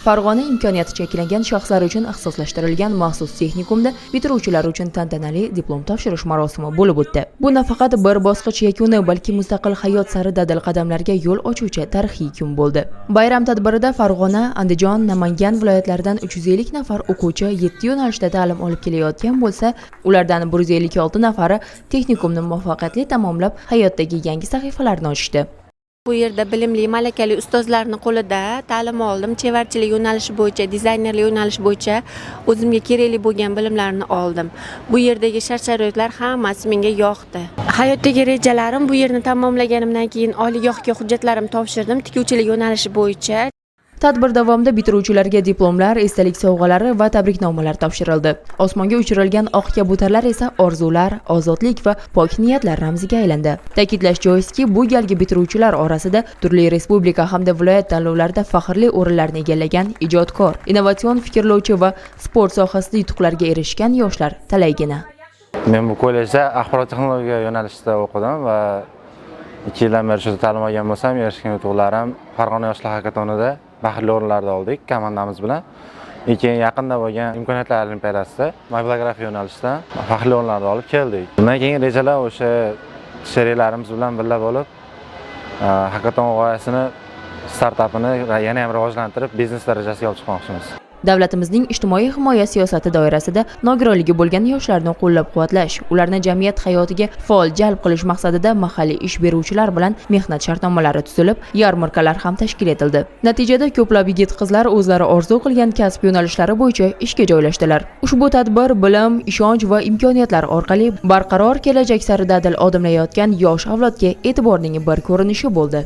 Farg'ona imkoniyati cheklangan shaxslar uchun ixtisoslashtirilgan maxsus texnikumda bitiruvchilar uchun tantanali diplom topshirish marosimi bo'lib o'tdi. Bu nafaqat bir bosqich yakuni, balki mustaqil hayot sari dadil qadamlarga yo'l ochuvchi tarixiy kun bo'ldi. Bayram tadbirida Farg'ona, Andijon, Namangan viloyatlaridan 350 nafar o'quvchi 7 yo'nalishda ta'lim olib kelayotgan bo'lsa, ulardan 156 nafari texnikumni muvaffaqiyatli tamomlab hayotdagi yangi sahifalarni ochishdi. Bu yerda bilimli, malakali ustozlarning qo'lida ta'lim oldim. Chevarchilik yo'nalishi bo'yicha, dizaynerlik yo'nalishi bo'yicha o'zimga kerakli bo'lgan bilimlarni oldim. Bu yerdagi shart-sharoitlar hammasi menga yoqdi. Hayotdagi rejalarim bu yerni tamomlaganimdan keyin oliygohga hujjatlarimni topshirdim tikuvchilik yo'nalishi bo'yicha. Tadbir davomida bitiruvchilarga diplomlar, esdalik sovg'alari va tabriknomalar topshirildi. Osmonga uchirilgan oq kabutarlar esa orzular, ozodlik va pok niyatlar ramziga aylandi. Ta'kidlash joizki, bu galgi bitiruvchilar orasida turli respublika hamda viloyat tanlovlarida faxrli o'rinlarni egallagan ijodkor, innovatsion fikrlovchi va sport sohasida yutuqlarga erishgan yoshlar talaygina. Men bu kollejda axborot texnologiya yo'nalishida o'qidim va 2 yildan beri shu ta'lim olgan bo'lsam, erishgan yutuqlarim Farg'ona yoshlar hakatonida baxtli o'rinlarda oldik komandamiz bilan. Keyin yaqinda bo'lgan imkoniyatlar olimpiadasida mobilografiya yo'nalishidan baxtli o'rinlarda olib keldik. Bundan keyin rejalar o'sha sheriklarimiz bilan birga bo'lib, hakaton g'oyasini, startapini yana ham rivojlantirib, biznes darajasiga olib chiqmoqchimiz. Davlatimizning ijtimoiy himoya siyosati doirasida nogironligi bo'lgan yoshlarni qo'llab-quvvatlash, ularni jamiyat hayotiga faol jalb qilish maqsadida mahalliy ish beruvchilar bilan mehnat shartnomalari tuzilib, yarmarkalar ham tashkil etildi. Natijada ko'plab yigit-qizlar o'zlari orzu qilgan kasb yo'nalishlari bo'yicha ishga joylashdilar. Ushbu tadbir bilim, ishonch va imkoniyatlar orqali barqaror kelajak sari dadil odimlayotgan yosh avlodga e'tiborning bir ko'rinishi bo'ldi.